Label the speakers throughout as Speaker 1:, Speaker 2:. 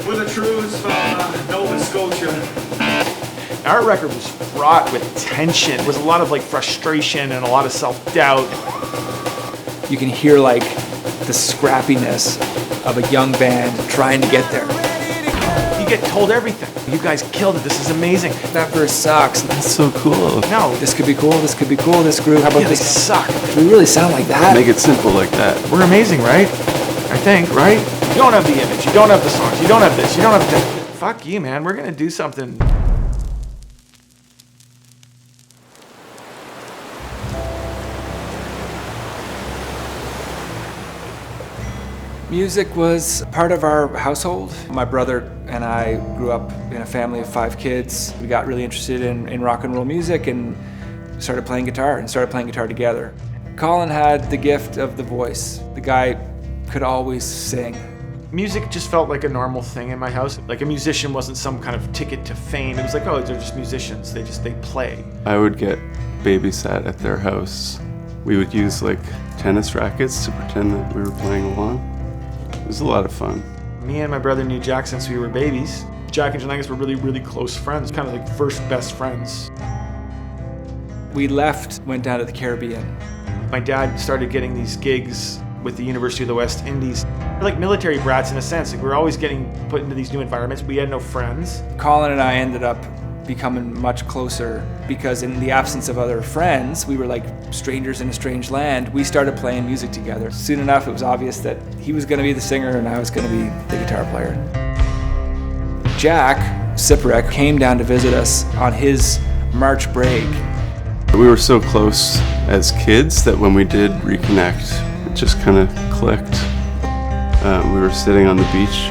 Speaker 1: We're the Trews from Nova Scotia.
Speaker 2: Our record was fraught with tension. There was a lot of frustration and a lot of self-doubt.
Speaker 3: You can hear the scrappiness of a young band trying to get there.
Speaker 2: You get told everything. You guys killed it. This is amazing.
Speaker 3: That verse sucks.
Speaker 4: That's so cool.
Speaker 2: No.
Speaker 3: This could be cool. This could be cool. This groove. How about
Speaker 2: They
Speaker 3: this?
Speaker 2: suck.
Speaker 3: We really sound like that.
Speaker 4: Make it simple like that.
Speaker 2: We're amazing, right? I think, right? You don't have the image. You don't have the songs. You don't have this. You don't have that. Fuck you, man. We're going to do something.
Speaker 3: Music was part of our household. My brother and I grew up in a family of 5 kids. We got really interested in rock and roll music and started playing guitar together. Colin had the gift of the voice. The guy could always sing.
Speaker 2: Music just felt like a normal thing in my house. Like a musician wasn't some kind of ticket to fame. It was like, oh, they're just musicians. They play.
Speaker 4: I would get babysat at their house. We would use tennis rackets to pretend that we were playing along. It was a lot of fun.
Speaker 2: Me and my brother knew Jack since we were babies. Jack and Janice were really, really close friends, kind of first best friends.
Speaker 3: We left, went down to the Caribbean.
Speaker 2: My dad started getting these gigs with the University of the West Indies. We're like military brats in a sense. We were always getting put into these new environments. We had no friends.
Speaker 3: Colin and I ended up becoming much closer because in the absence of other friends, we were like strangers in a strange land. We started playing music together. Soon enough, it was obvious that he was going to be the singer and I was going to be the guitar player. Jack Siporek came down to visit us on his March break.
Speaker 4: We were so close as kids that when we did reconnect, it just kind of clicked. We were sitting on the beach,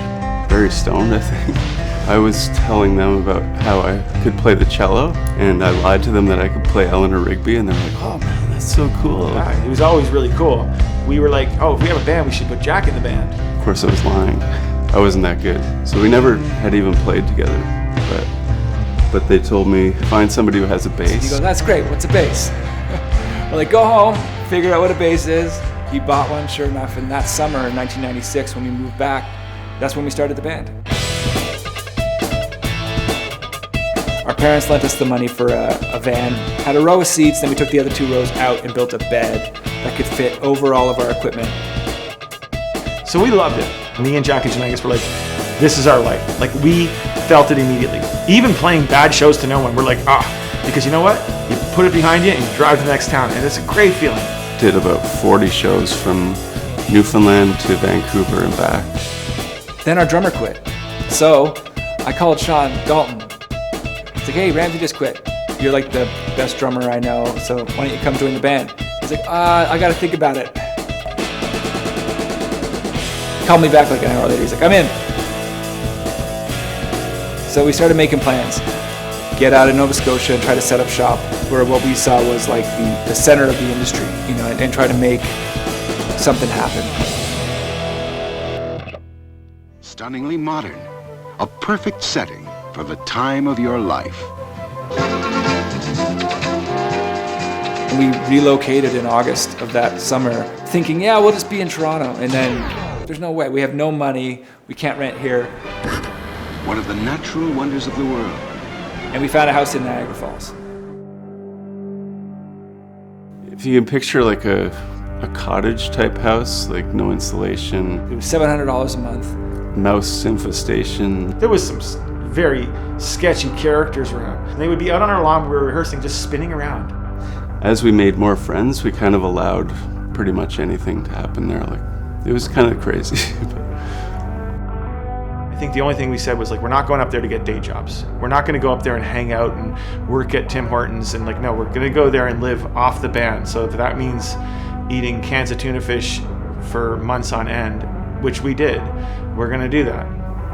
Speaker 4: very stoned, I think. I was telling them about how I could play the cello, and I lied to them that I could play Eleanor Rigby, and they're like, oh man, that's so cool.
Speaker 2: Yeah, it was always really cool. We were like, oh, if we have a band, we should put Jack in the band.
Speaker 4: Of course I was lying. I wasn't that good. So we never had even played together, but they told me, find somebody who has a bass.
Speaker 3: He goes, that's great, what's a bass? We're like, go home, figure out what a bass is. He bought one, sure enough, and that summer in 1996 when we moved back, that's when we started the band. Our parents lent us the money for a van, had a row of seats, then we took the other 2 rows out and built a bed that could fit over all of our equipment.
Speaker 2: So we loved it. Me and Jack and Janice were like, this is our life. Like, we felt it immediately. Even playing bad shows to no one, we're like, because you know what? You put it behind you and you drive to the next town, and it's a great feeling.
Speaker 4: Did about 40 shows from Newfoundland to Vancouver and back.
Speaker 3: Then our drummer quit. So I called Sean Dalton. It's like, hey, Ramsey just quit. You're like the best drummer I know, so why don't you come join the band? He's like, I gotta think about it. Called me back like an hour later. He's like, I'm in. So we started making plans. Get out of Nova Scotia and try to set up shop where what we saw was like the center of the industry, and try to make something happen.
Speaker 5: Stunningly modern, a perfect setting for the time of your life.
Speaker 3: We relocated in August of that summer, thinking, yeah, we'll just be in Toronto. And then there's no way. We have no money. We can't rent here.
Speaker 5: One of the natural wonders of the world.
Speaker 3: And we found a house in Niagara Falls.
Speaker 4: If you can picture like a cottage type house, like no insulation.
Speaker 3: It was $700 a month.
Speaker 4: Mouse infestation.
Speaker 2: There was some very sketchy characters around. And they would be out on our lawn when we were rehearsing, just spinning around.
Speaker 4: As we made more friends, we kind of allowed pretty much anything to happen there. Like, it was kind of crazy.
Speaker 2: I think the only thing we said was we're not going up there to get day jobs. We're not going to go up there and hang out and work at Tim Hortons and no, we're going to go there and live off the band. So if that means eating cans of tuna fish for months on end, which we did, we're going to do that.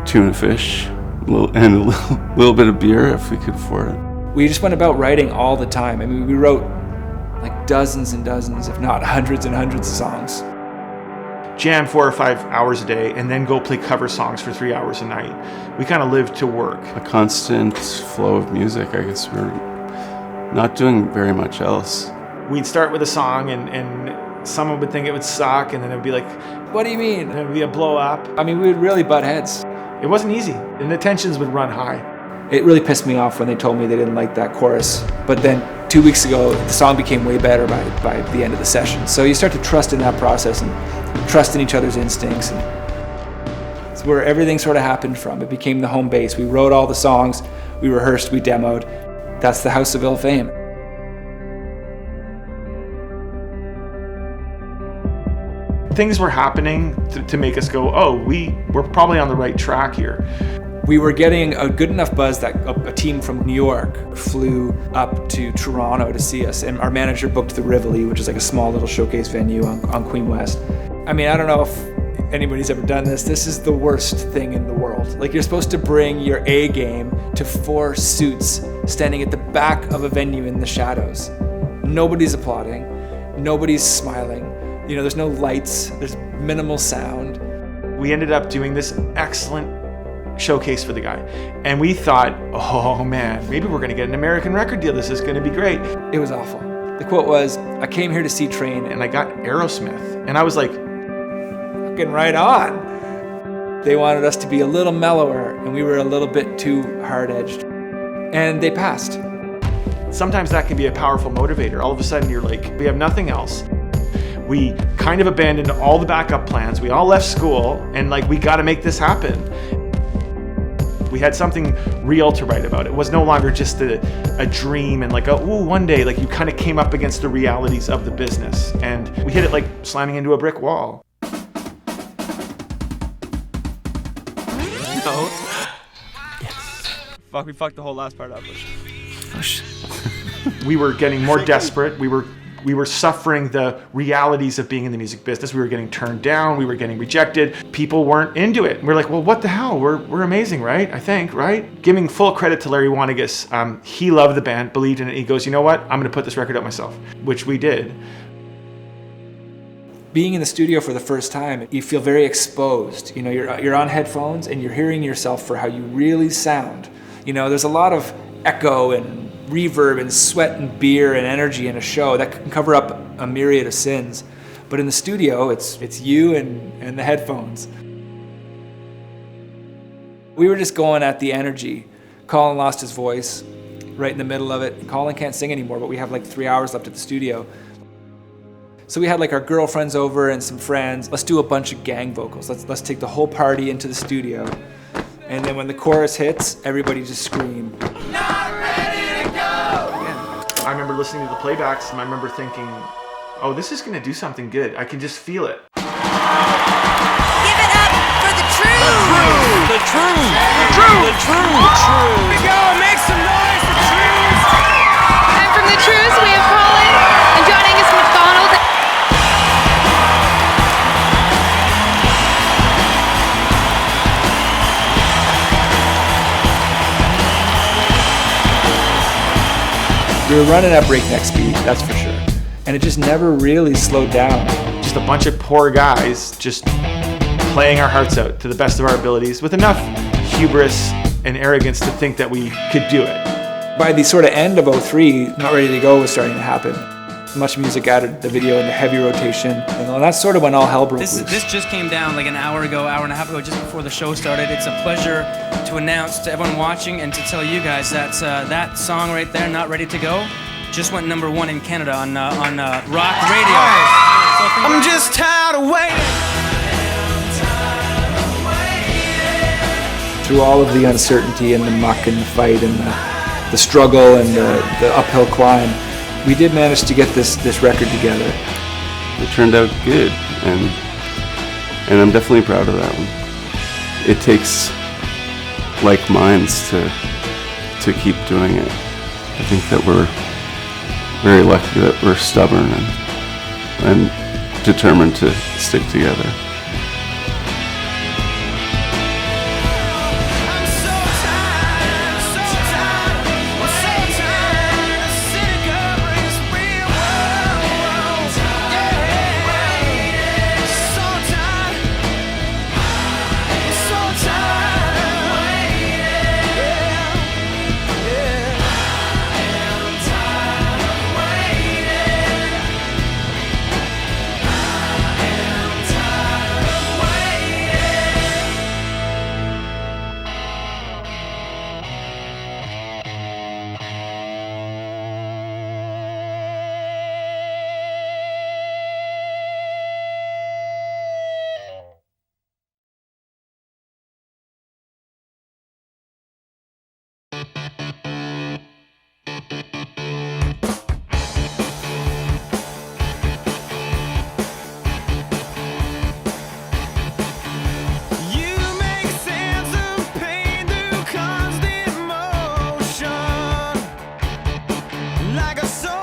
Speaker 4: Tuna fish, and a little bit of beer if we could afford it.
Speaker 3: We just went about writing all the time. I mean, we wrote dozens and dozens, if not hundreds and hundreds of songs.
Speaker 2: Jam 4 or 5 hours a day and then go play cover songs for 3 hours a night. We kind of lived to work.
Speaker 4: A constant flow of music. I guess we're not doing very much else.
Speaker 2: We'd start with a song and someone would think it would suck and then it would be like,
Speaker 3: what do you mean?
Speaker 2: And it would be a blow up.
Speaker 3: I mean, we would really butt heads.
Speaker 2: It wasn't easy, and the tensions would run high.
Speaker 3: It really pissed me off when they told me they didn't like that chorus. But then 2 weeks ago, the song became way better by the end of the session. So you start to trust in that process and trust in each other's instincts. And it's where everything sort of happened from. It became the home base. We wrote all the songs, we rehearsed, we demoed. That's the House of Ill Fame.
Speaker 2: Things were happening to make us go, oh, we're probably on the right track here.
Speaker 3: We were getting a good enough buzz that a team from New York flew up to Toronto to see us, and our manager booked the Rivoli, which is like a small little showcase venue on Queen West. I mean, I don't know if anybody's ever done this. This is the worst thing in the world. Like, you're supposed to bring your A game to 4 suits standing at the back of a venue in the shadows. Nobody's applauding, nobody's smiling. You know, there's no lights, there's minimal sound.
Speaker 2: We ended up doing this excellent showcase for the guy, and we thought, oh man, maybe we're gonna get an American record deal. This is gonna be great.
Speaker 3: It was awful. The quote was, "I came here to see Train,"
Speaker 2: And I got Aerosmith, and I was like,
Speaker 3: fucking right on. They wanted us to be a little mellower, and we were a little bit too hard-edged. And they passed.
Speaker 2: sometimes that can be a powerful motivator. All of a sudden you're like, we have nothing else. We kind of abandoned all the backup plans. We all left school, and like, we got to make this happen. We had something real to write about. It was no longer just a dream and like, oh, one day, like, you kind of came up against the realities of the business, and we hit it like slamming into a brick wall.
Speaker 1: No. Fuck, we fucked the whole last part up.
Speaker 2: We were getting more desperate. We were suffering the realities of being in the music business. We were getting turned down. We were getting rejected. People weren't into it. We're like, well, what the hell? We're amazing, right? I think, right? Giving full credit to Larry Wanigas. He loved the band, believed in it. He goes, you know what? I'm going to put this record out myself, which we did.
Speaker 3: Being in the studio for the first time, you feel very exposed. You know, you're on headphones and you're hearing yourself for how you really sound. You know, there's a lot of echo and reverb and sweat and beer and energy in a show that can cover up a myriad of sins. But in the studio, it's you and the headphones. We were just going at the energy. Colin lost his voice right in the middle of it. Colin can't sing anymore, but we have like 3 hours left at the studio. So we had like our girlfriends over and some friends. Let's do a bunch of gang vocals. Let's take the whole party into the studio. And then when the chorus hits, everybody just scream.
Speaker 1: Not ready to go!
Speaker 2: Yeah. I remember listening to the playbacks, and I remember thinking, oh, this is going to do something good. I can just feel it.
Speaker 6: Give it up for the Trews!
Speaker 1: The Trews! The Trews! The Trews! Here we go! Make some noise for Trews!
Speaker 7: I'm from the Trews. We have Colin and John Angus McDonald.
Speaker 3: We were running at breakneck speed, that's for sure. And it just never really slowed down.
Speaker 2: Just a bunch of poor guys just playing our hearts out to the best of our abilities with enough hubris and arrogance to think that we could do it.
Speaker 3: By the sort of end of '03, Not Ready to Go was starting to happen. Much music added the video into heavy rotation. And that's sort of when all hell broke loose.
Speaker 8: This just came down like an hour and a half ago, just before the show started. It's a pleasure to announce to everyone watching and to tell you guys that that song right there, Not Ready to Go, just went #1 in Canada on rock radio.
Speaker 1: I'm just tired of waiting.
Speaker 3: Through all of the uncertainty and the muck and the fight and the struggle and the uphill climb, we did manage to get this record together.
Speaker 4: It turned out good, and I'm definitely proud of that one. It takes like minds to keep doing it. I think that we're very lucky that we're stubborn and determined to stick together.
Speaker 1: like a soul.